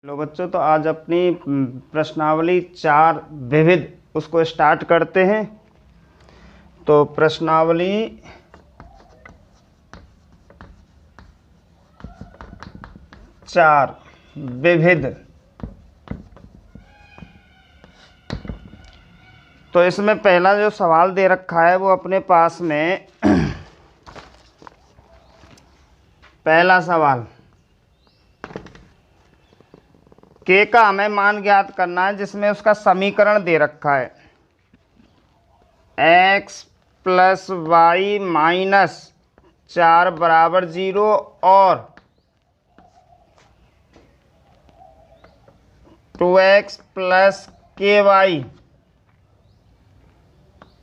लो बच्चों, तो आज अपनी प्रश्नावली 4 विविध उसको स्टार्ट करते हैं। तो प्रश्नावली 4 विविध, तो इसमें पहला जो सवाल दे रखा है वो अपने पास में पहला सवाल के का हमें मान ज्ञात करना है, जिसमें उसका समीकरण दे रखा है x प्लस वाई माइनस 4 बराबर 0 और 2x प्लस के वाई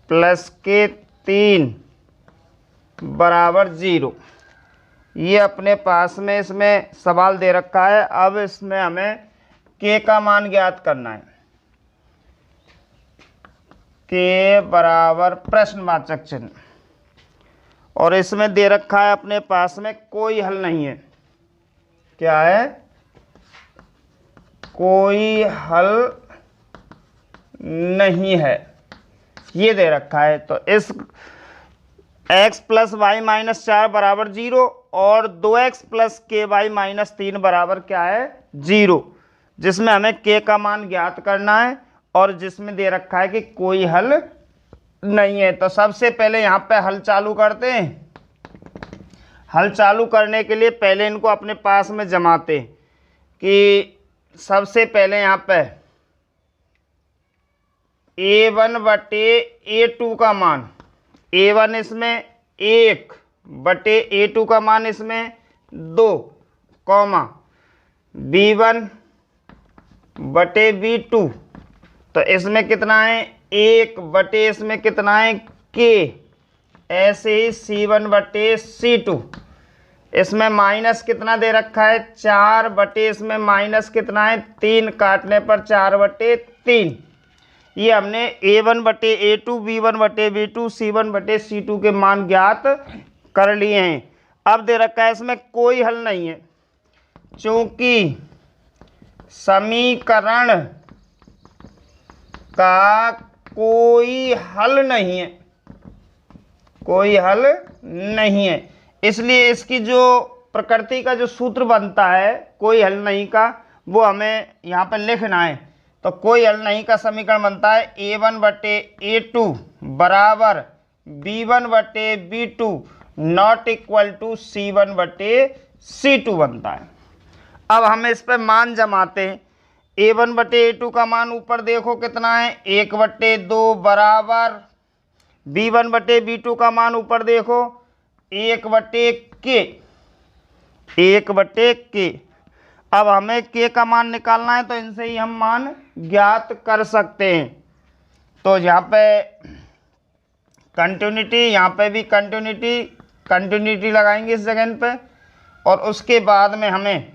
प्लस के 3 बराबर 0। ये अपने पास में इसमें सवाल दे रखा है। अब इसमें हमें के का मान ज्ञात करना है। के बराबर प्रश्नवाचक चिन्ह, और इसमें दे रखा है अपने पास में कोई हल नहीं है। क्या है? कोई हल नहीं है, ये दे रखा है। तो इस x प्लस वाई माइनस 4 बराबर 0 और 2x प्लस के वाई माइनस 3 बराबर क्या है? 0, जिसमें हमें k का मान ज्ञात करना है और जिसमें दे रखा है कि कोई हल नहीं है। तो सबसे पहले यहाँ पे हल चालू करते हैं। हल चालू करने के लिए पहले इनको अपने पास में जमाते हैं कि सबसे पहले यहाँ पे a1 बटे a2 का मान, a1 इसमें 1 बटे a2 का मान इसमें 2, कॉमा b1 बटे b2, तो इसमें कितना है? 1 बटे इसमें कितना है? k। ऐसे ही c1 बटे c2, इसमें माइनस कितना दे रखा है? 4 बटे इसमें माइनस कितना है? 3, काटने पर 4 बटे 3। ये हमने a1 बटे a2, b1 बटे b2, c1 बटे c2 के मान ज्ञात कर लिए हैं। अब दे रखा है इसमें कोई हल नहीं है, चूंकि समीकरण का कोई हल नहीं है, कोई हल नहीं है, इसलिए इसकी जो प्रकृति का जो सूत्र बनता है कोई हल नहीं का, वो हमें यहाँ पर लिखना है। तो कोई हल नहीं का समीकरण बनता है a1 बटे a2 बराबर b1 बटे b2 not equal to c1 बटे c2 बनता है। अब हम इस पर मान जमाते हैं। a1 बटे a2 का मान ऊपर देखो कितना है? 1 बटे 2 बराबर b1 बटे b2 का मान ऊपर देखो 1 बटे के, 1 बटे के। अब हमें के का मान निकालना है, तो इनसे ही हम मान ज्ञात कर सकते हैं। तो यहाँ पे कंटिन्यूटी, यहाँ पे भी कंटिन्यूटी, कंटिन्यूटी लगाएंगे इस जगह पे, और उसके बाद में हमें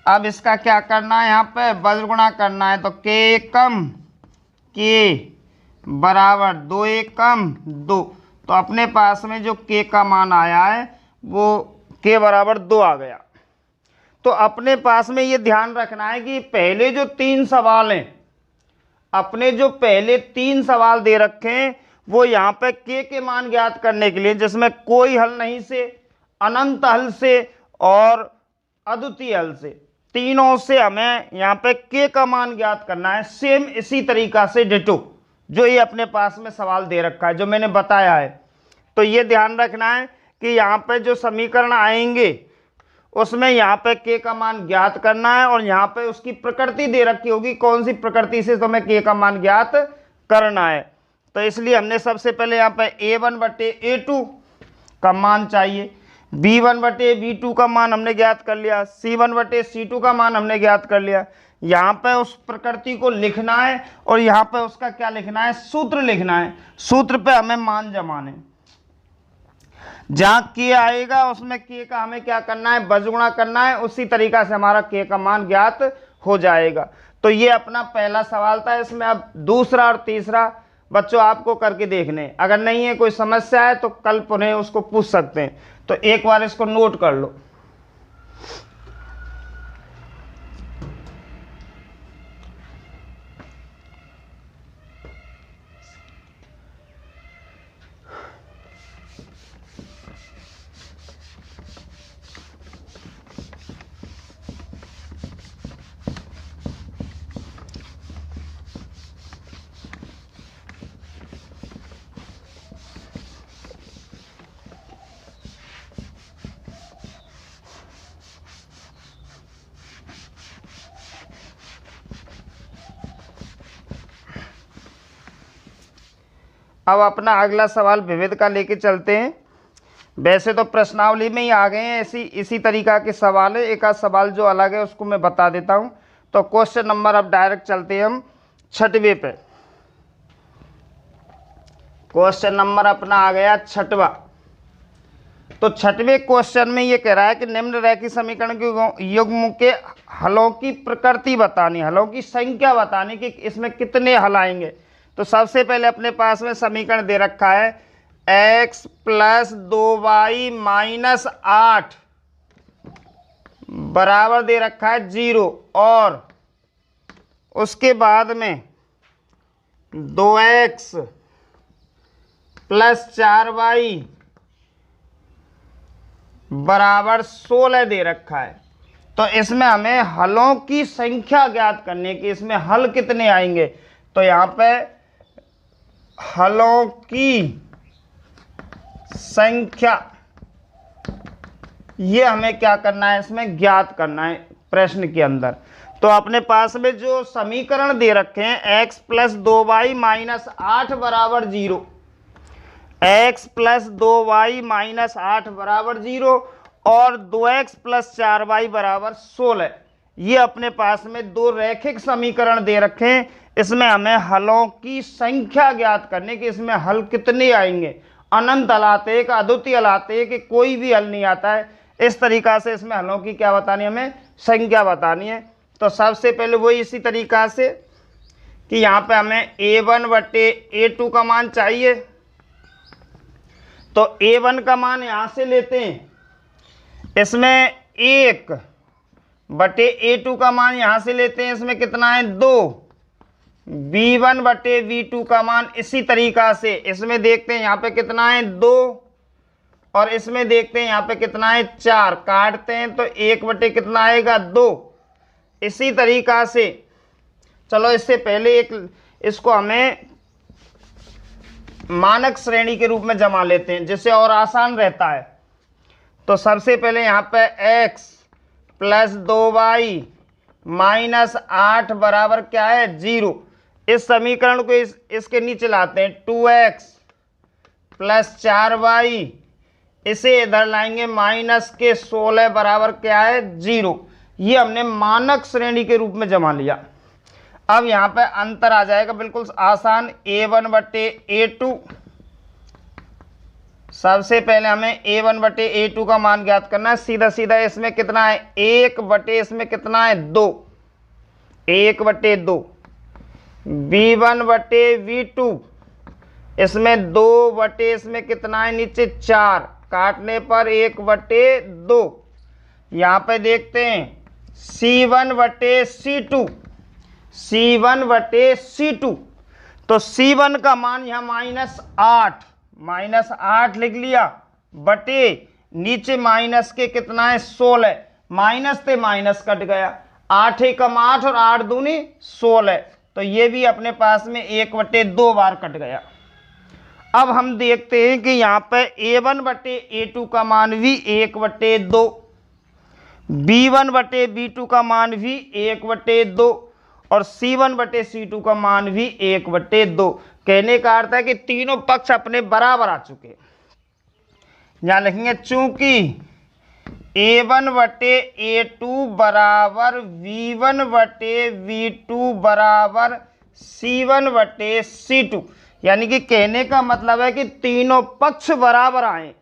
अब इसका क्या करना है? यहाँ पे वज्र गुणा करना है। तो के एकम के बराबर 2 एकम 2, तो अपने पास में जो के का मान आया है वो के बराबर 2 आ गया। तो अपने पास में ये ध्यान रखना है कि पहले जो 3 सवाल हैं, अपने जो पहले 3 सवाल दे रखे हैं वो यहाँ पे के मान ज्ञात करने के लिए, जिसमें कोई हल नहीं से, अनंत हल से और अद्वितीय हल से, तीनों से हमें यहाँ पे के का मान ज्ञात करना है। सेम इसी तरीका से डिटो जो ये अपने पास में सवाल दे रखा है, जो मैंने बताया है। तो ये ध्यान रखना है कि यहाँ पे जो समीकरण आएंगे उसमें यहाँ पे के का मान ज्ञात करना है, और यहाँ पे उसकी प्रकृति दे रखी होगी, कौन सी प्रकृति से तुम्हें के का मान ज्ञात करना है। तो इसलिए हमने सबसे पहले यहाँ पे a1 बटे a2 का मान चाहिए, b1 बटे b2 का मान हमने ज्ञात कर लिया, c1 बटे c2 का मान हमने ज्ञात कर लिया। यहाँ पे उस प्रकृति को लिखना है और यहाँ पे उसका क्या लिखना है? सूत्र लिखना है। सूत्र पे हमें मान जमाने, जहाँ के आएगा उसमें के का हमें क्या करना है? वज्र गुणा करना है। उसी तरीका से हमारा के का मान ज्ञात हो जाएगा। तो ये अपना पहला सवाल था। इसमें अब दूसरा और तीसरा बच्चों आपको करके देखने, अगर नहीं है कोई समस्या है तो कल पुनः उसको पूछ सकते हैं। तो एक बार इसको नोट कर लो। अब अपना अगला सवाल विविध का लेके चलते हैं। वैसे तो प्रश्नावली में ही आ गए हैं इसी तरीका के सवाल है, एक आध सवाल जो अलग है उसको मैं बता देता हूं। तो क्वेश्चन नंबर, अब डायरेक्ट चलते हैं हम 6वें पे। क्वेश्चन नंबर अपना आ गया 6वां। तो 6वें क्वेश्चन में ये कह रहा है कि निम्न रैखिक समीकरण के युग्म के हलों की प्रकृति बतानी, हलों की संख्या बतानी कि इसमें कितने हल आएंगे। तो सबसे पहले अपने पास में समीकरण दे रखा है x + 2y - 8 बराबर दे रखा है 0, और उसके बाद में 2x + 4y बराबर 16 दे रखा है। तो इसमें हमें हलों की संख्या ज्ञात करने की, इसमें हल कितने आएंगे। तो यहाँ पे हलों की संख्या ये हमें क्या करना है, इसमें ज्ञात करना है प्रश्न के अंदर। तो अपने पास में जो समीकरण दे रखे हैं x + 2y - 8 बराबर 0, x + 2y - 8 बराबर 0 और 2x + 4y बराबर 16, ये अपने पास में दो रैखिक समीकरण दे रखे हैं। इसमें हमें हलों की संख्या ज्ञात करने की, इसमें हल कितने आएंगे, अनंत हल आते हैं कि अद्वितीय हल आते हैं कि कोई भी हल नहीं आता है। इस तरीका से इसमें हलों की क्या बतानी, हमें संख्या बतानी है। तो सबसे पहले वही इसी तरीका से कि यहाँ पे हमें a1/a2 का मान चाहिए। तो a1 का मान यहाँ से लेते हैं, इसमें 1/a2 का मान यहाँ से लेते हैं, इसमें कितना है 2। b1/b2 का मान इसी तरीका से इसमें देखते हैं, यहाँ पे कितना है 2, और इसमें देखते हैं यहाँ पे कितना है 4, काटते हैं तो 1/ कितना आएगा 2। इसी तरीका से चलो इससे पहले इसको हमें मानक श्रेणी के रूप में जमा लेते हैं, जिससे और आसान रहता है। तो सबसे पहले यहाँ पे x + 2y - 8 बराबर क्या है 0। इस समीकरण को इसके नीचे लाते हैं, 2x + 4y, इसे इधर लाएंगे -16 बराबर क्या है 0। ये हमने मानक श्रेणी के रूप में जमा लिया। अब यहाँ पे अंतर आ जाएगा बिल्कुल आसान, a1/a2। सबसे पहले हमें a1/a2 का मान ज्ञात करना है। सीधा सीधा इसमें कितना है 1/ इसमें कितना है 2, 1/2। b1/b2 इसमें 2/ इसमें कितना है नीचे 4, काटने पर 1/2। यहाँ पे देखते हैं c1/c2, c1/c2। तो c1 का मान यहाँ -8 लिख लिया, बटे नीचे माइनस के कितना है 16, माइनस से माइनस कट गया, 8 एकम 8 और 8 दूनी 16। तो ये भी अपने पास में 1/2 बार कट गया। अब हम देखते हैं कि यहाँ पे a1/a2 का मान भी 1/2, b1/b2 का मान भी 1/2 और c1/c2 का मान भी 1/2। कहने का अर्थ है कि तीनों पक्ष अपने बराबर आ चुके। यहां लिखेंगे चूंकि a1/a2 बराबर b1/b2 बराबर c1/c2, यानी कि कहने का मतलब है कि तीनों पक्ष बराबर आए।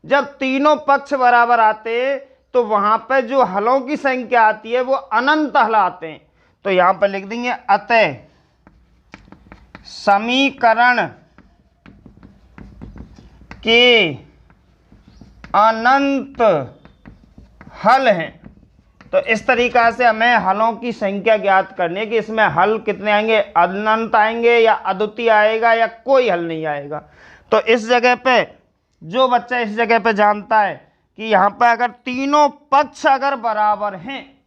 जब तीनों पक्ष बराबर आते तो वहां पर जो हलों की संख्या आती है वो अनंत हल आते हैं। तो यहां पर लिख देंगे अतः समीकरण के अनंत हल हैं। तो इस तरीका से हमें हलों की संख्या ज्ञात करने की, इसमें हल कितने आएंगे, अनंत आएंगे या अद्वितीय आएगा या कोई हल नहीं आएगा। तो इस जगह पे जो बच्चा इस जगह पे जानता है कि यहाँ पे अगर तीनों पक्ष अगर बराबर हैं,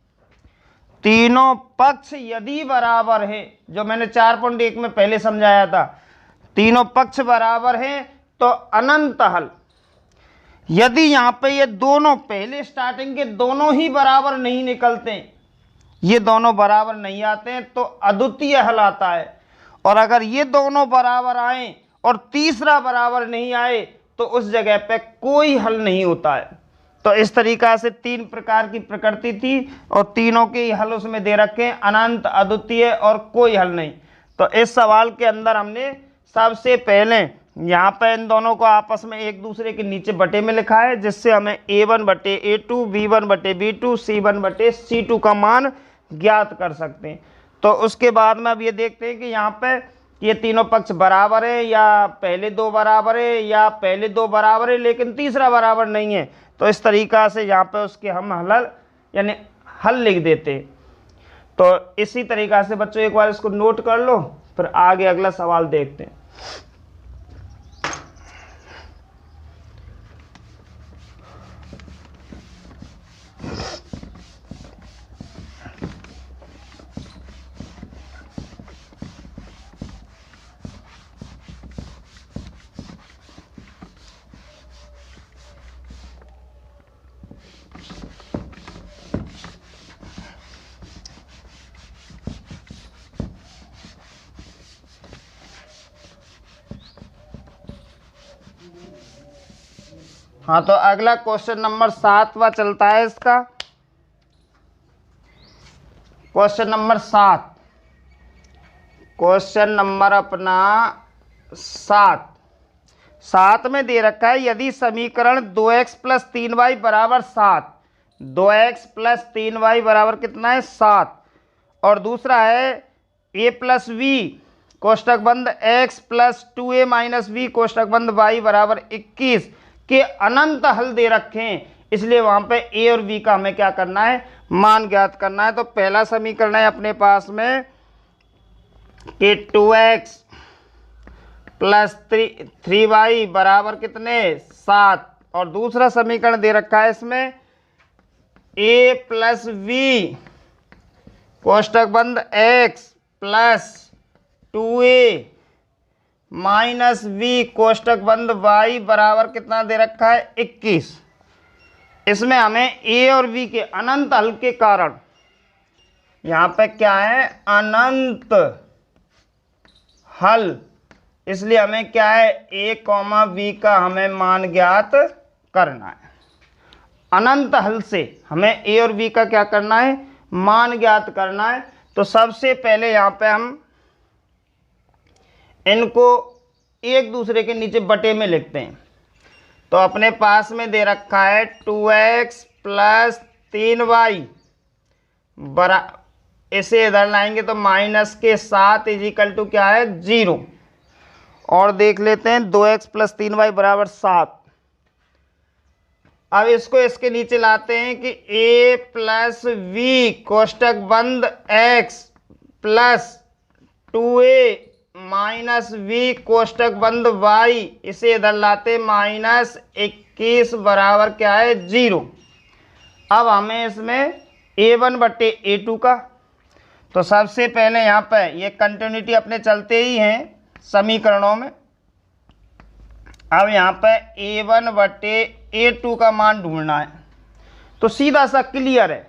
तीनों पक्ष यदि बराबर है, जो मैंने 4.1 में पहले समझाया था, तीनों पक्ष बराबर हैं तो अनंत हल। यदि यहाँ पे ये दोनों पहले स्टार्टिंग के दोनों ही बराबर नहीं निकलते, ये दोनों बराबर नहीं आते हैं, तो अद्वितीय हल आता है। और अगर ये दोनों बराबर आए और तीसरा बराबर नहीं आए तो उस जगह पे कोई हल नहीं होता है। तो इस तरीका से 3 प्रकार की प्रकृति थी और तीनों के हल उसमें दे रखे हैं, अनंत, अद्वितीय और कोई हल नहीं। तो इस सवाल के अंदर हमने सबसे पहले यहाँ पे इन दोनों को आपस में एक दूसरे के नीचे बटे में लिखा है, जिससे हमें a1 बटे a2, b1 बटे b2, c1 बटे c2 का मान ज्ञात कर सकते हैं। तो उसके बाद में अब ये देखते हैं कि यहाँ पे ये तीनों पक्ष बराबर है या पहले दो बराबर है या पहले दो बराबर है लेकिन तीसरा बराबर नहीं है। तो इस तरीका से यहाँ पे उसके हम हल यानी हल लिख देते हैं। तो इसी तरीका से बच्चों एक बार इसको नोट कर लो, फिर आगे अगला सवाल देखते हैं। हाँ, तो अगला क्वेश्चन नंबर 7वां चलता है इसका। क्वेश्चन नंबर 7, क्वेश्चन नंबर अपना 7 में दे रखा है यदि समीकरण 2x प्लस 3y बराबर 7, 2x प्लस 3y बराबर कितना है 7, और दूसरा है a प्लस वी कोष्टक बंद x plus 2a minus V कोष्टक बंद y बराबर 21 के अनंत हल दे रखे हैं, इसलिए वहां पे a और b का हमें क्या करना है, मान ज्ञात करना है। तो पहला समीकरण है अपने पास में कि 2x प्लस 3y बराबर कितने 7, और दूसरा समीकरण दे रखा है इसमें a प्लस वी कोष्टक बंद x plus 2a minus V कोष्टक बंद y बराबर कितना दे रखा है 21। इसमें हमें a और b के अनंत हल के कारण यहाँ पे क्या है अनंत हल, इसलिए हमें क्या है a, b का हमें मान ज्ञात करना है। अनंत हल से हमें a और b का क्या करना है, मान ज्ञात करना है। तो सबसे पहले यहाँ पे हम इनको एक दूसरे के नीचे बटे में लिखते हैं। तो अपने पास में दे रखा है 2x प्लस 3y बरा, इसे इधर लाएंगे तो माइनस के 7 इजिकल टू क्या है 0, और देख लेते हैं 2x प्लस 3y बराबर 7। अब इसको इसके नीचे लाते हैं कि a प्लस वी कोष्टक बंद x plus 2a minus V कोष्टक बंद y, इसे इधर लाते माइनस 21 बराबर क्या है 0। अब हमें इसमें a1 बटे a2 का, तो सबसे पहले यहाँ पे ये कंटिन्यूटी अपने चलते ही हैं समीकरणों में। अब यहाँ पे a1 बटे a2 का मान ढूंढना है। तो सीधा सा क्लियर है,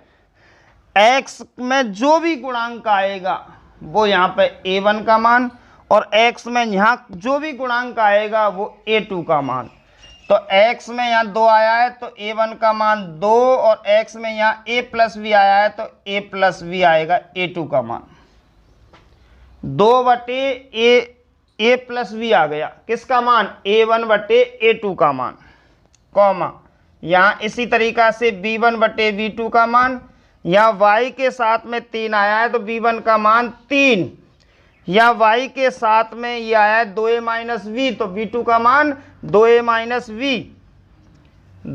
x में जो भी गुणांक आएगा वो यहाँ पे a1 का मान, और x में यहाँ जो भी गुणांक आएगा वो a2 का मान। तो x में यहाँ 2 आया है तो a1 का मान 2, और x में यहाँ a प्लस वी आया है तो a प्लस वी आएगा a2 का मान। 2 बटे a प्लस वी आ गया, किसका मान a1 बटे a2 का मान, कॉमा यहाँ इसी तरीका से b1 बटे b2 का मान, यहाँ y के साथ में 3 आया है तो b1 का मान 3, या y के साथ में ये आया है 2a माइनस वी तो b2 का मान 2a minus v,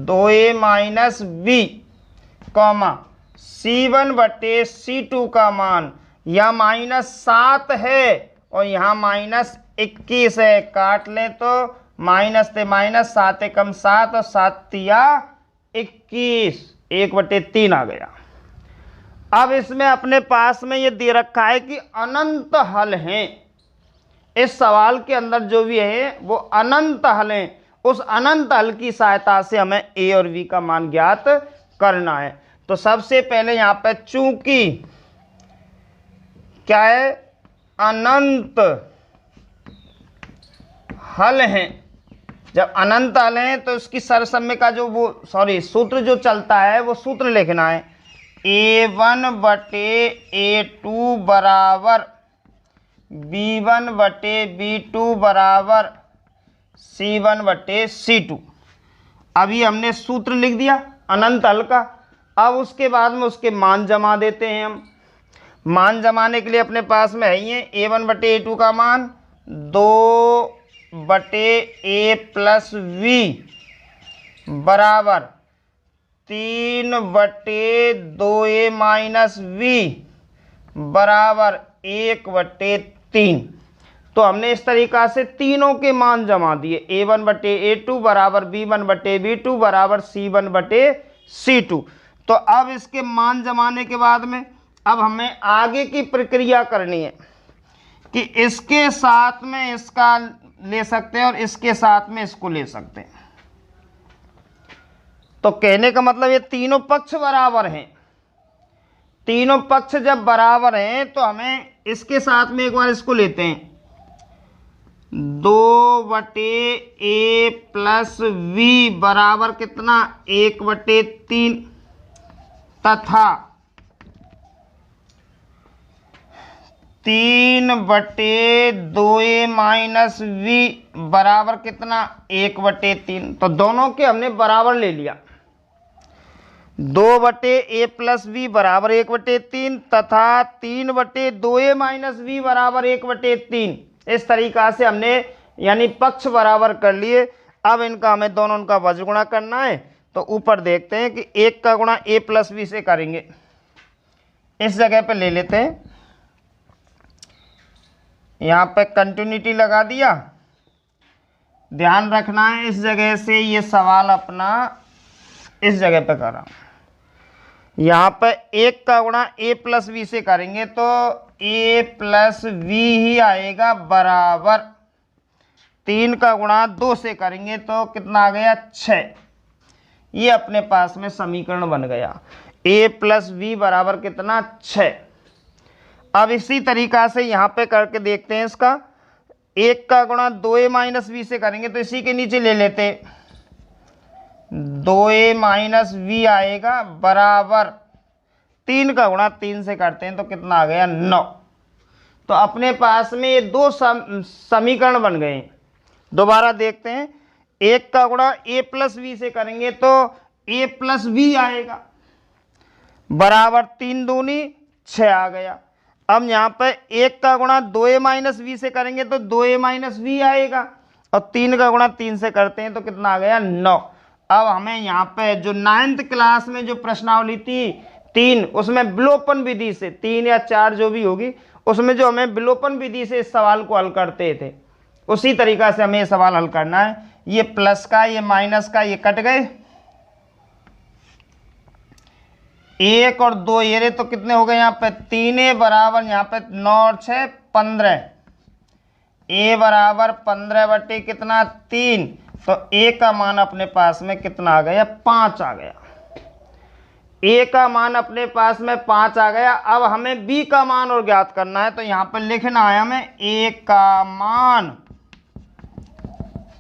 2a minus v, comma c1 बटे c2 का मान, या -7 है और यहाँ -21 है, काट ले तो माइनस से माइनस 7 एकम 7 और 7 तिया 21, 1/3 आ गया। अब इसमें अपने पास में ये दे रखा है कि अनंत हल हैं, इस सवाल के अंदर जो भी है वो अनंत हल हैं। उस अनंत हल की सहायता से हमें a और b का मान ज्ञात करना है। तो सबसे पहले यहाँ पे चूंकि क्या है अनंत हल हैं, जब अनंत हल हैं तो उसकी सरसम्य का जो वो सूत्र जो चलता है वो सूत्र लिखना है a1 बटे a2 बराबर b1 बटे b2 बराबर c1 बटे c2। अभी हमने सूत्र लिख दिया अनंत हल का। अब उसके बाद में उसके मान जमा देते हैं हम। मान जमाने के लिए अपने पास में है ही a1 बटे a2 का मान 2 बटे a प्लस v बराबर 3 बटे 2a माइनस v बराबर 1 बटे 3। तो हमने इस तरीक़ा से तीनों के मान जमा दिए। a1 बटे a2 बराबर b1 बटे b2 बराबर c1 बटे c2। तो अब इसके मान जमाने के बाद में अब हमें आगे की प्रक्रिया करनी है कि इसके साथ में इसका ले सकते हैं और इसके साथ में इसको ले सकते हैं। तो कहने का मतलब ये तीनों पक्ष बराबर हैं। तीनों पक्ष जब बराबर हैं तो हमें इसके साथ में एक बार इसको लेते हैं 2 बटे a प्लस v बराबर कितना 1 बटे 3 तथा 3 बटे 2a माइनस v बराबर कितना 1 बटे 3। तो दोनों के हमने बराबर ले लिया। 2 बटे a प्लस v बराबर 1 बटे 3 तथा 3 बटे 2a माइनस v बराबर 1 बटे 3। इस तरीक़ा से हमने यानी पक्ष बराबर कर लिए। अब इनका हमें दोनों का वज्र गुणा करना है। तो ऊपर देखते हैं कि 1 का गुणा a प्लस v से करेंगे। इस जगह पे ले लेते हैं, यहाँ पे कंटिन्यूटी लगा दिया। ध्यान रखना है इस जगह से ये सवाल अपना इस जगह पे करा। यहाँ पे 1 का गुणा a प्लस v से करेंगे तो a प्लस v ही आएगा बराबर 3 का गुणा 2 से करेंगे तो कितना आ गया 6। ये अपने पास में समीकरण बन गया a प्लस v बराबर कितना 6। अब इसी तरीक़ा से यहाँ पे करके देखते हैं इसका। 1 का गुणा 2a माइनस v से करेंगे तो इसी के नीचे ले लेते 2a माइनस v आएगा बराबर 3 का गुणा 3 से करते हैं तो कितना आ गया 9। तो अपने पास में ये दो समीकरण बन गए हैं। दोबारा देखते हैं, 1 का गुणा a प्लस v से करेंगे तो a प्लस v आएगा बराबर 3 दूनी 6 आ गया। अब यहाँ पर 1 का गुणा 2a माइनस v से करेंगे तो 2a माइनस v आएगा और 3 का गुणा 3 से करते हैं तो कितना आ गया 9। अब हमें यहाँ पे जो 9th क्लास में जो प्रश्नावली थी 3, उसमें विलोपन विधि से 3 या 4 जो भी होगी उसमें जो हमें विलोपन विधि से इस सवाल को हल करते थे उसी तरीक़ा से हमें ये सवाल हल करना है। ये प्लस का ये माइनस का ये कट गए, 1 और 2 ये रहे तो कितने हो गए यहाँ पे 3a बराबर यहाँ पे 9 और 6 15। a बराबर 15 बटे कितना 3। तो a का मान अपने पास में कितना आ गया 5 आ गया। a का मान अपने पास में 5 आ गया। अब हमें b का मान और ज्ञात करना है। तो यहाँ पर लिखना है हमें a का मान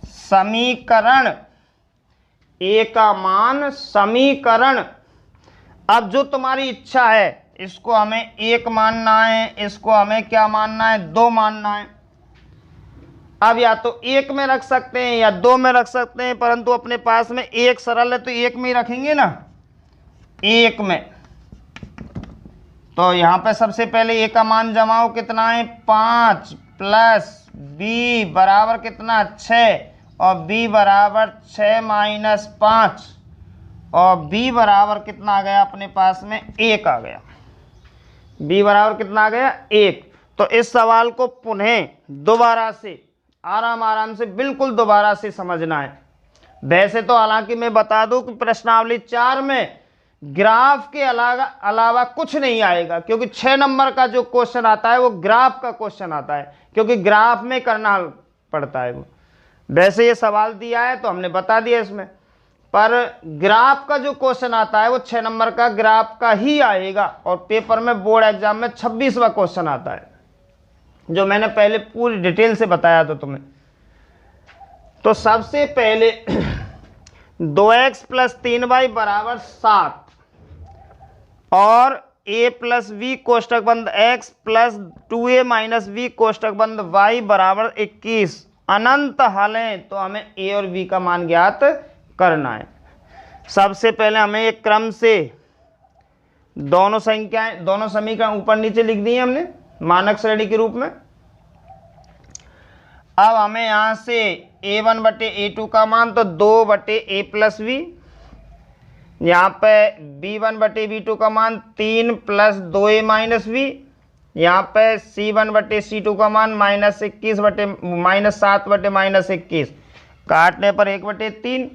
समीकरण, a का मान समीकरण। अब जो तुम्हारी इच्छा है इसको हमें 1 मानना है, इसको हमें क्या मानना है 2 मानना है। अब या तो 1 में रख सकते हैं या 2 में रख सकते हैं, परंतु अपने पास में 1 सरल है तो 1 में ही रखेंगे ना, 1 में। तो यहाँ पे सबसे पहले a का मान जमाओ, कितना है 5 प्लस b बराबर कितना 6 और b बराबर 6 माइनस 5 और b बराबर कितना आ गया अपने पास में 1 आ गया। b बराबर कितना आ गया 1। तो इस सवाल को पुनः दोबारा से आराम से बिल्कुल दोबारा से समझना है। वैसे तो हालांकि मैं बता दूं कि प्रश्नावली 4 में ग्राफ के अलावा कुछ नहीं आएगा, क्योंकि 6 नंबर का जो क्वेश्चन आता है वो ग्राफ का क्वेश्चन आता है, क्योंकि ग्राफ में करना पड़ता है वो। वैसे ये सवाल दिया है तो हमने बता दिया इसमें, पर ग्राफ का जो क्वेश्चन आता है वो 6 नंबर का ग्राफ का ही आएगा। और पेपर में बोर्ड एग्जाम में 26वां क्वेश्चन आता है, जो मैंने पहले पूरी डिटेल से बताया था तुम्हें। तो सबसे पहले 2x प्लस 3y बराबर 7 और a प्लस वी कोष्टक बंद x plus 2a minus V कोष्टक बंद y बराबर 21 अनंत हल है। तो हमें a और b का मान ज्ञात करना है। सबसे पहले हमें एक क्रम से दोनों समीकरण ऊपर नीचे लिख दिए हमने मानक श्रेणी के रूप में। अब हमें यहां से a1 बटे a2 का मान तो 2 बटे a प्लस वी, यहाँ पे b1 बटे b2 का मान 3 प्लस 2a माइनस वी, यहाँ पे c1 बटे c2 का मान -7 बटे -21 काटने पर 1 बटे 3।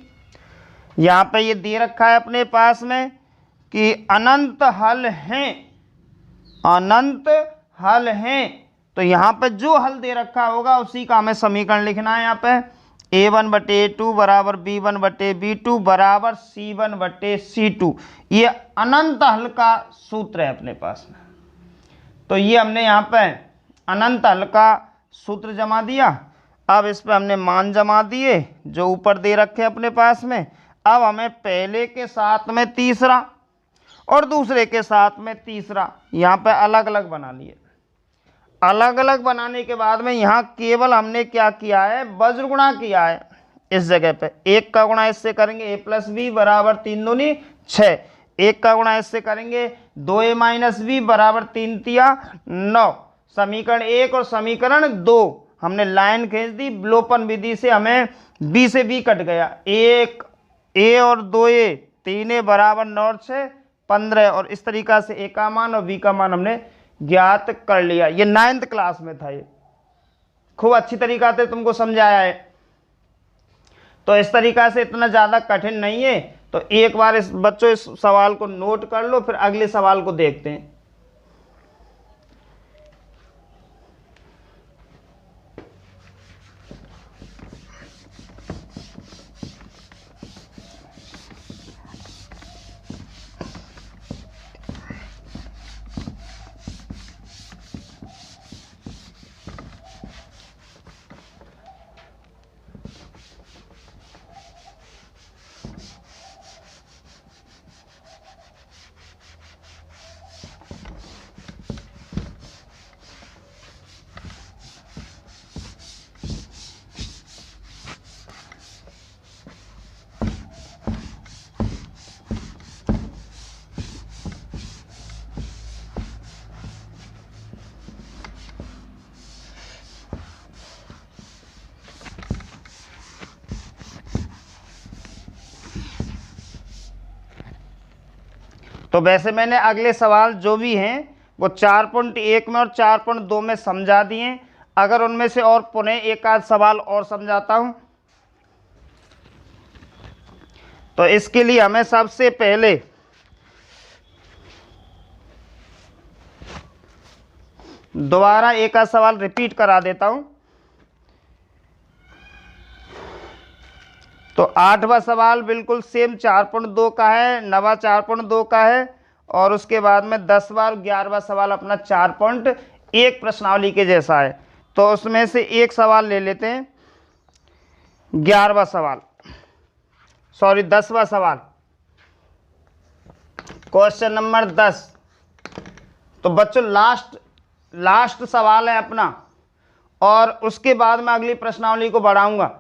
यहाँ पे ये दे रखा है अपने पास में कि अनंत हल हैं, अनंत हल हैं। तो यहाँ पे जो हल दे रखा होगा उसी का हमें समीकरण लिखना है। यहाँ पे a1 बटे a2 बराबर b1 बटे b2 बराबर c1 बटे c2, ये अनंत हल का सूत्र है अपने पास में। तो ये हमने यहाँ पे अनंत हल का सूत्र जमा दिया। अब इस पे हमने मान जमा दिए जो ऊपर दे रखे अपने पास में। अब हमें पहले के साथ में तीसरा और दूसरे के साथ में तीसरा यहाँ पे अलग अलग बना लिए। अलग अलग बनाने के बाद में यहाँ केवल हमने क्या किया है, वज्र गुणा किया है। इस जगह पे 1 का गुणा इससे करेंगे a प्लस वी बराबर 3 दूनी 6, 1 का गुणा इससे करेंगे 2a माइनस वी बराबर 3 तिया 9। समीकरण 1 और समीकरण 2 हमने लाइन खींच दी, विलोपन विधि से हमें b से b कट गया। 1 a और 2a 3a बराबर 9 और 6 15 और इस तरीका से a का मान और b का मान हमने ज्ञात कर लिया। ये 9th क्लास में था, ये खूब अच्छी तरीका से तुमको समझाया है। तो इस तरीका से इतना ज़्यादा कठिन नहीं है। तो एक बार इस बच्चों इस सवाल को नोट कर लो, फिर अगले सवाल को देखते हैं। तो वैसे मैंने अगले सवाल जो भी हैं वो 4.1 में और 4.2 में समझा दिए। अगर उनमें से और पुनः एक आध सवाल और समझाता हूं तो इसके लिए हमें सबसे पहले दोबारा एक आध सवाल रिपीट करा देता हूं। तो 8वां सवाल बिल्कुल सेम 4.2 का है, 9वां 4.2 का है और उसके बाद में 10वां और 11वां सवाल अपना 4.1 प्रश्नावली के जैसा है। तो उसमें से एक सवाल ले लेते हैं, 11वां सवाल, सॉरी 10वां सवाल, क्वेश्चन नंबर 10। तो बच्चों लास्ट सवाल है अपना और उसके बाद मैं अगली प्रश्नावली को बढ़ाऊंगा।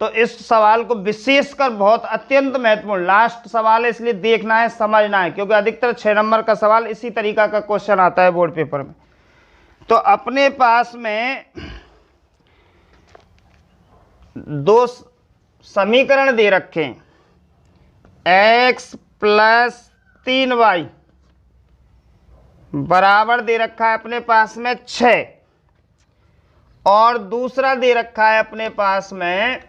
तो इस सवाल को विशेषकर बहुत अत्यंत महत्वपूर्ण लास्ट सवाल है, इसलिए देखना है, समझना है, क्योंकि अधिकतर 6 नंबर का सवाल इसी तरीका का क्वेश्चन आता है बोर्ड पेपर में। तो अपने पास में 2 समीकरण दे रखे हैं, x प्लस 3y बराबर दे रखा है अपने पास में 6 और दूसरा दे रखा है अपने पास में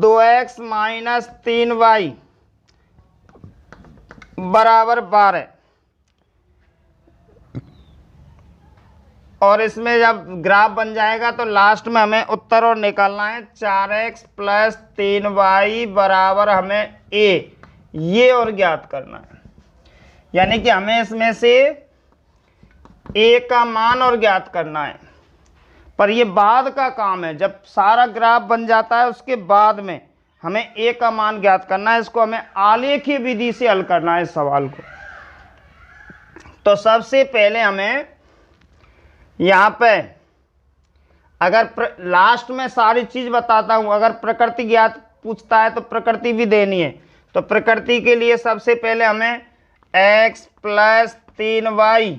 2x माइनस 3y बराबर 12। और इसमें जब ग्राफ बन जाएगा तो लास्ट में हमें उत्तर और निकालना है 4x प्लस 3y बराबर हमें a, ये और ज्ञात करना है। यानी कि हमें इसमें से a का मान और ज्ञात करना है। पर ये बाद का काम है। जब सारा ग्राफ बन जाता है उसके बाद में हमें ए का मान ज्ञात करना है। इसको हमें आलेखीय विधि से हल करना है इस सवाल को। तो सबसे पहले हमें यहाँ पे अगर लास्ट में सारी चीज बताता हूं, अगर प्रकृति ज्ञात पूछता है तो प्रकृति भी देनी है। तो प्रकृति के लिए सबसे पहले हमें x प्लस 3y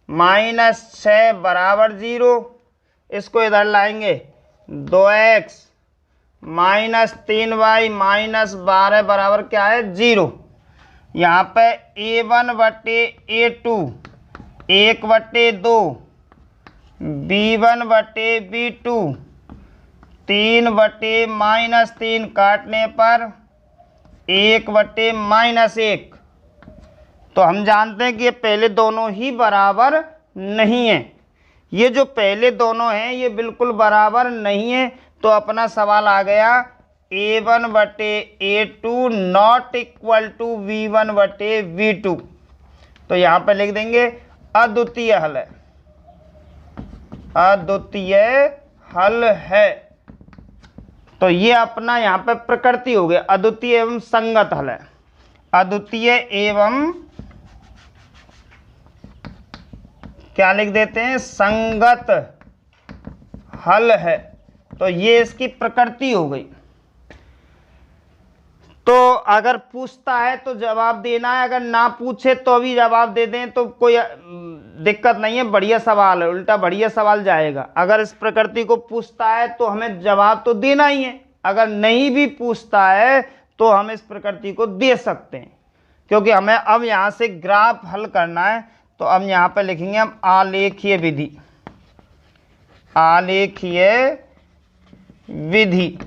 माइनस 6 बराबर 0, इसको इधर लाएंगे। 2x माइनस 3y माइनस 12 बराबर क्या है 0। यहाँ पे a1 बटे a2 1/2, b1 बटे b2 3/-3 काटने पर 1/-1। तो हम जानते हैं कि ये पहले दोनों ही बराबर नहीं है। ये जो पहले दोनों हैं ये बिल्कुल बराबर नहीं है। तो अपना सवाल आ गया a1 बटे a2 not equal to v1 बटे v2। तो यहाँ पे लिख देंगे अद्वितीय हल है, अद्वितीय हल है। तो ये अपना यहाँ पे प्रकृति हो गया, अद्वितीय एवं संगत हल है। अद्वितीय एवं क्या लिख देते हैं, संगत हल है। तो ये इसकी प्रकृति हो गई। तो अगर पूछता है तो जवाब देना है, अगर ना पूछे तो भी जवाब दे दें तो कोई दिक्कत नहीं है, बढ़िया सवाल है, उल्टा बढ़िया सवाल जाएगा। अगर इस प्रकृति को पूछता है तो हमें जवाब तो देना ही है, अगर नहीं भी पूछता है तो हम इस प्रकृति को दे सकते हैं, क्योंकि हमें अब यहाँ से ग्राफ हल करना है। तो अब यहाँ पे लिखेंगे हम आलेखीय विधि, आलेखीय विधि।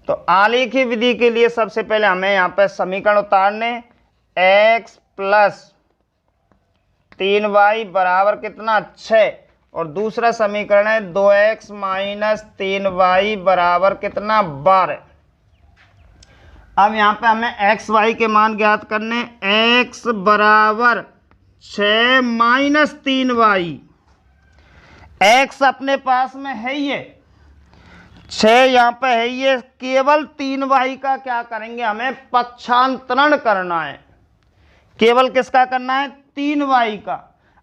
तो आलेखीय विधि के लिए सबसे पहले हमें यहाँ पे समीकरण उतारने, x प्लस 3y बराबर कितना 6, और दूसरा समीकरण है 2x माइनस 3y बराबर कितना 12। अब यहाँ पे हमें x y के मान ज्ञात करने, x बराबर 6 माइनस 3y। x अपने पास में है ही है, 6 यहाँ पे है, ये केवल 3y का क्या करेंगे, हमें पक्षांतरण करना है। केवल किसका करना है, 3y का।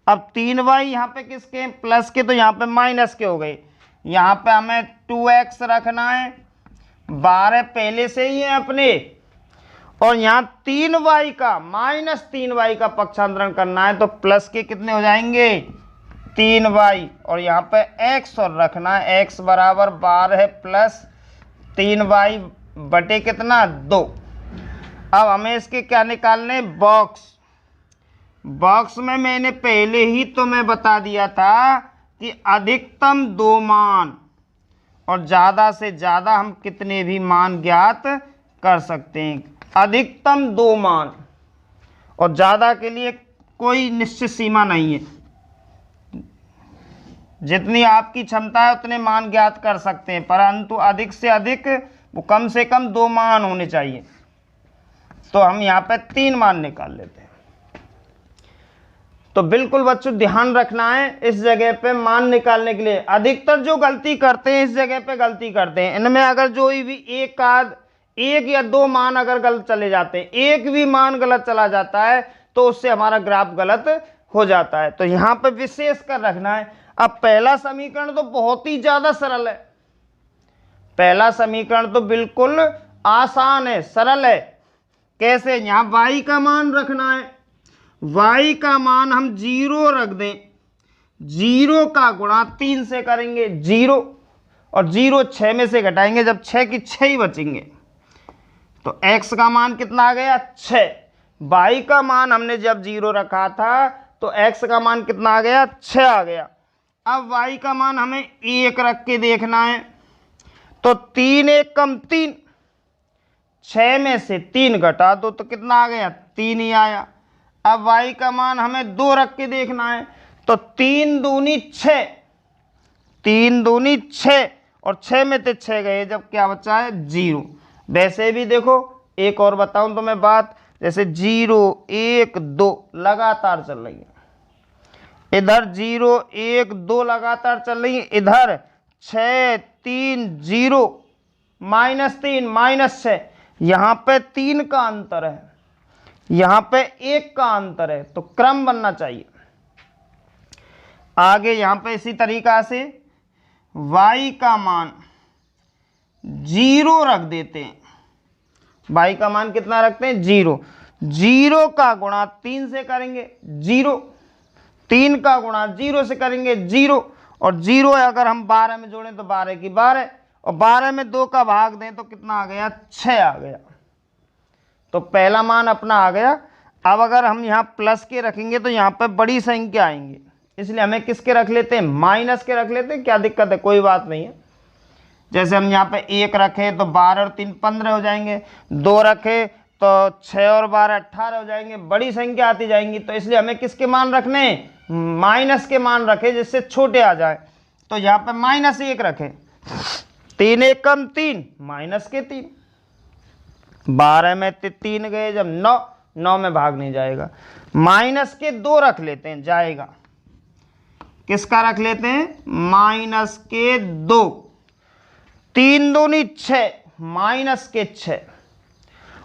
अब 3y यहाँ पे किसके हैं, प्लस के, तो यहाँ पे माइनस के हो गए। यहाँ पे हमें 2x रखना है, 12 पहले से ही है अपने, और यहाँ 3y का माइनस 3y का पक्षांतरण करना है। तो प्लस के कितने हो जाएंगे 3y, और यहाँ पे x और रखना है, x बराबर 12 प्लस 3y बटे कितना 2। अब हमें इसके क्या निकालने, बॉक्स। बॉक्स में मैंने पहले ही तो मैं बता दिया था कि अधिकतम 2 मान और ज़्यादा से ज़्यादा हम कितने भी मान ज्ञात कर सकते हैं। अधिकतम 2 मान और ज़्यादा के लिए कोई निश्चित सीमा नहीं है, जितनी आपकी क्षमता है उतने मान ज्ञात कर सकते हैं, परंतु अधिक से अधिक वो कम से कम 2 मान होने चाहिए। तो हम यहाँ पे 3 मान निकाल लेते हैं। तो बिल्कुल बच्चों ध्यान रखना है इस जगह पे मान निकालने के लिए। अधिकतर जो गलती करते हैं इस जगह पे गलती करते हैं, इनमें अगर जो भी एक या 2 मान अगर गलत चले जाते हैं, एक भी मान गलत चला जाता है तो उससे हमारा ग्राफ गलत हो जाता है। तो यहाँ पे विशेष कर रखना है। अब पहला समीकरण तो बहुत ही ज्यादा सरल है, पहला समीकरण तो बिल्कुल आसान है, सरल है। कैसे, यहाँ y का मान रखना है, y का मान हम 0 रख दें, 0 का गुणा 3 से करेंगे 0, और 0 6 में से घटाएंगे जब 6 की 6 ही बचेंगे। तो x का मान कितना आ गया 6, y का मान हमने जब 0 रखा था तो x का मान कितना आ गया 6 आ गया। अब y का मान हमें 1 रख के देखना है, तो 3 1 कम 3, 6 में से 3 घटा दो तो कितना आ गया 3 ही आया। अब y का मान हमें 2 रख के देखना है, तो 3 दूनी 6, 3 दूनी 6, और 6 में से 6 गए जब क्या बचा है 0। वैसे भी देखो एक और बताऊं तो मैं बात, जैसे 0 1 2 लगातार चल रही है, इधर 0 1 2 लगातार चल रही है, इधर 6 3 0 -3 -6, यहाँ पे 3 का अंतर है, यहाँ पे 1 का अंतर है, तो क्रम बनना चाहिए। आगे यहाँ पे इसी तरीका से y का मान 0 रख देते हैं। y का मान कितना रखते हैं? 0। 0 का गुणा 3 से करेंगे 0, 3 का गुणा 0 से करेंगे 0, और 0 अगर हम 12 में जोड़ें तो 12 की 12, और 12 में 2 का भाग दें तो कितना आ गया? 6 आ गया। तो पहला मान अपना आ गया। अब अगर हम यहाँ प्लस के रखेंगे तो यहाँ पर बड़ी संख्या आएंगे, इसलिए हमें किसके रख लेते हैं? माइनस के रख लेते हैं। क्या दिक्कत है? कोई बात नहीं है। जैसे हम यहाँ पे 1 रखे तो 12 और 3 15 हो जाएंगे, 2 रखे तो 6 और 12 18 हो जाएंगे, बड़ी संख्या आती जाएंगी। तो इसलिए हमें किसके मान रखने हैं? माइनस के मान रखे, जिससे छोटे आ जाए। तो यहाँ पे -1 रखे, 3 1 कम 3, माइनस के 3, 12 में 3 गए जब 9, 9 में भाग नहीं जाएगा। माइनस के 2 रख लेते हैं, जाएगा। किसका रख लेते हैं? माइनस के 2, 3 दूनी 6, माइनस के 6,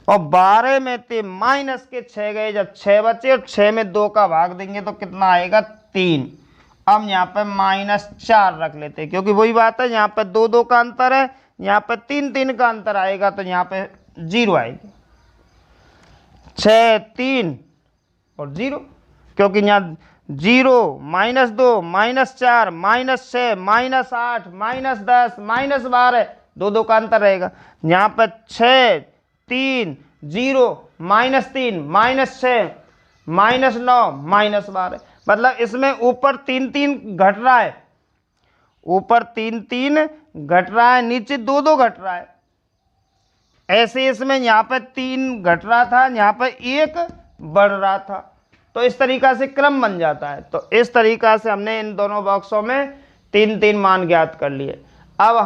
और 12 में थे माइनस के 6 गए जब 6 बचे, और 6 में 2 का भाग देंगे तो कितना आएगा? 3। अब यहाँ पे -4 रख लेते हैं, क्योंकि वही बात है, यहाँ पे 2 2 का अंतर है, यहाँ पे 3 3 का अंतर आएगा, तो यहाँ पे 0 आएगी। 6 3 और 0, क्योंकि यहाँ 0 -2 -4 -6 -8 -10 -12, 2 2 का अंतर रहेगा। यहाँ पर 6 3 0 -3 -6 -9 -12, मतलब इसमें ऊपर 3 3 घट रहा है, ऊपर 3 3 घट रहा है, नीचे 2 2 घट रहा है। ऐसे इसमें यहाँ पे 3 घट रहा था, यहाँ पे 1 बढ़ रहा था। तो इस तरीका से क्रम बन जाता है। तो इस तरीका से हमने इन दोनों बॉक्सों में 3 3 मान ज्ञात कर लिए। अब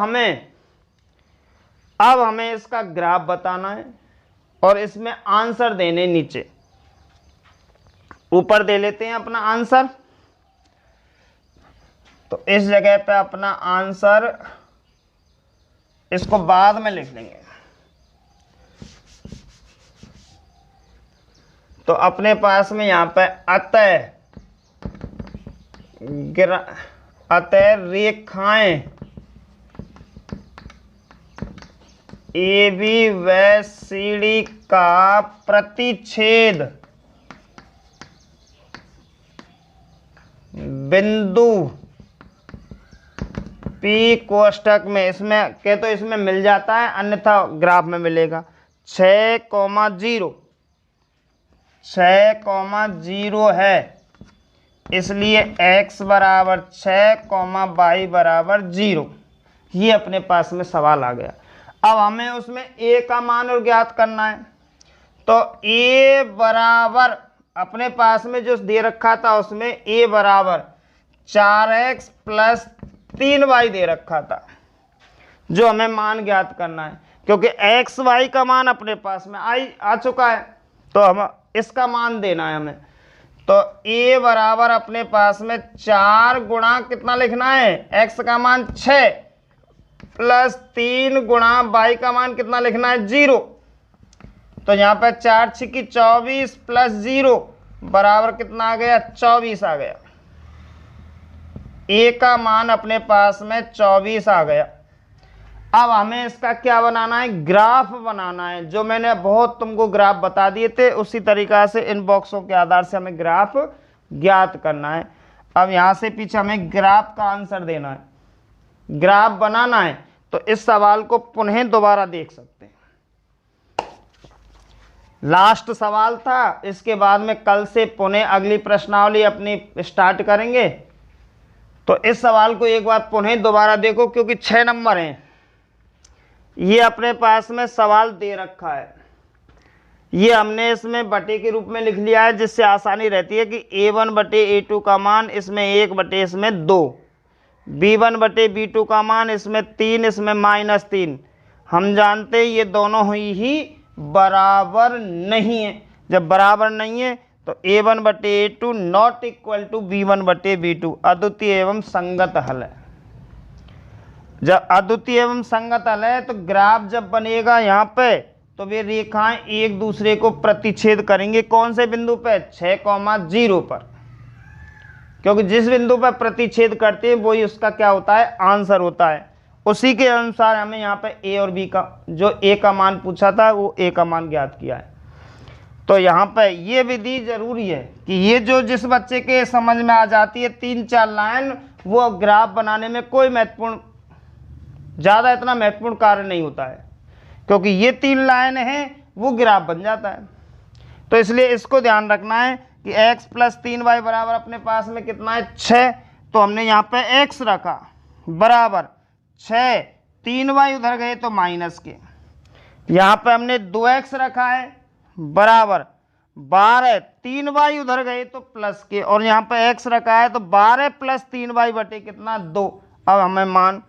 हमें इसका ग्राफ बताना है और इसमें आंसर देने। नीचे ऊपर दे लेते हैं अपना आंसर, तो इस जगह पे अपना आंसर, इसको बाद में लिख लेंगे। तो अपने पास में यहाँ पे अतः रेखाएं AB व CD का प्रतिच्छेद बिंदु P कोष्ठक में, इसमें के तो इसमें मिल जाता है, अन्यथा ग्राफ में मिलेगा। 6,0 6,0 है, इसलिए x बराबर 6, y बराबर 0। ये अपने पास में सवाल आ गया। अब हमें उसमें a का मान और ज्ञात करना है। तो a बराबर, अपने पास में जो दे रखा था उसमें a बराबर 4x + 3y दे रखा था, जो हमें मान ज्ञात करना है। क्योंकि x y का मान अपने पास में आ चुका है, तो हम इसका मान देना है हमें। तो a बराबर अपने पास में 4 गुणा कितना लिखना है? x का मान 6 + 3 गुणा y का मान कितना लिखना है? 0। तो यहाँ पर 4 6 24 + 0 बराबर कितना आ गया? 24 आ गया। a का मान अपने पास में 24 आ गया। अब हमें इसका क्या बनाना है? ग्राफ बनाना है। जो मैंने बहुत तुमको ग्राफ बता दिए थे, उसी तरीका से इन बॉक्सों के आधार से हमें ग्राफ ज्ञात करना है। अब यहाँ से पीछे हमें ग्राफ का आंसर देना है, ग्राफ बनाना है। तो इस सवाल को पुनः दोबारा देख सकते हैं। लास्ट सवाल था, इसके बाद में कल से पुनः अगली प्रश्नावली अपनी स्टार्ट करेंगे। तो इस सवाल को एक बार पुनः दोबारा देखो, क्योंकि 6 नंबर हैं। ये अपने पास में सवाल दे रखा है, ये हमने इसमें बटे के रूप में लिख लिया है, जिससे आसानी रहती है कि A1/A2 का मान इसमें 1 इसमें 2, B1/B2 का मान इसमें 3, इसमें -3। हम जानते हैं ये दोनों ही बराबर नहीं है। जब बराबर नहीं है तो A1/A2 not equal to B1/B2 अद्वितीय एवं संगत हल है। जब अद्वितीय एवं संगत हल है तो ग्राफ जब बनेगा यहाँ पे तो वे रेखाएं एक दूसरे को प्रतिच्छेद करेंगे। कौन से बिंदु पे? 6,0 पर, क्योंकि जिस बिंदु पर प्रतिच्छेद करते हैं वही उसका क्या होता है? आंसर होता है। उसी के अनुसार हमें यहाँ पे ए और बी का, जो ए का मान पूछा था वो ए का मान ज्ञात किया है। तो यहाँ पे ये विधि जरूरी है कि ये जो जिस बच्चे के समझ में आ जाती है 3-4 लाइन, वो ग्राफ बनाने में कोई महत्वपूर्ण, ज़्यादा इतना महत्वपूर्ण कार्य नहीं होता है, क्योंकि ये 3 लाइन हैं वो ग्राफ बन जाता है। तो इसलिए इसको ध्यान रखना है कि x + 3y बराबर अपने पास में कितना है? 6। तो हमने यहाँ पे x रखा बराबर 6, 3y उधर गए तो माइनस के, यहाँ पे हमने 2x रखा है बराबर 12, 3y उधर गए तो प्लस के, और यहाँ पे x रखा है तो 12 + 3y बटे कितना? 2। अब हमें मान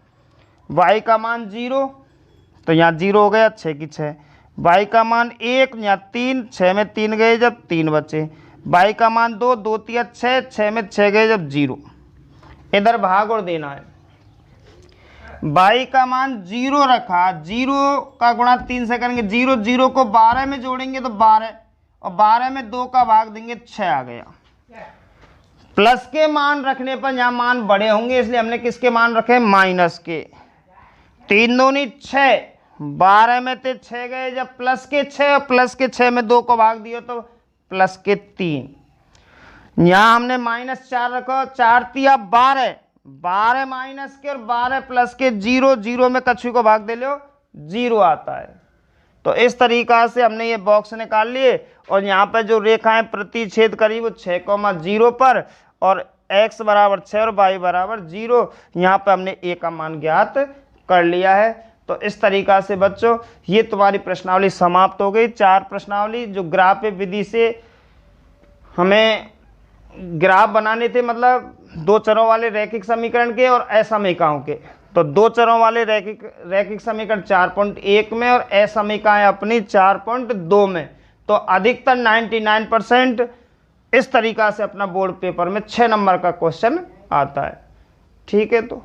y का मान 0, तो यहाँ 0 हो गया, 6 की 6। y का मान 1, यहाँ 3, 6 में 3 गए जब 3 बचे। y का मान 2, 2 × 3 = 6, 6 में 6 गए जब 0। इधर भाग और देना है। y का मान 0 रखा, 0 का गुणा 3 से करेंगे, 0 0 को 12 में जोड़ेंगे तो 12, और 12 में 2 का भाग देंगे 6 आ गया। प्लस के मान रखने पर यहाँ मान बड़े होंगे, इसलिए हमने किसके मान रखे? माइनस के। 3 दूनी 6, 12 में से 6 गए जब प्लस के 6, और प्लस के 6 में 2 को भाग दिया तो प्लस के 3। यहाँ हमने -4 रखो, 4 × 12, 12 माइनस के और 12 प्लस के 0, 0 में कछुए को भाग दे लो 0 आता है। तो इस तरीका से हमने ये बॉक्स निकाल लिए, और यहाँ पे जो रेखाएं प्रतिच्छेद करी वो 6,0 पर, और x बराबर 6 और y बराबर 0, यहाँ पे हमने a का मान ज्ञात कर लिया है। तो इस तरीका से बच्चों ये तुम्हारी प्रश्नावली समाप्त हो गई। 4 प्रश्नावली जो ग्राफ विधि से हमें ग्राफ बनाने थे, मतलब 2 चरों वाले रैखिक समीकरण के और असमीकाओं के। तो 2 चरों वाले रैखिक समीकरण 4.1 में और असमीकाएं अपनी 4.2 में। तो अधिकतर 99% इस तरीका से अपना बोर्ड पेपर में 6 नंबर का क्वेश्चन आता है। ठीक है, तो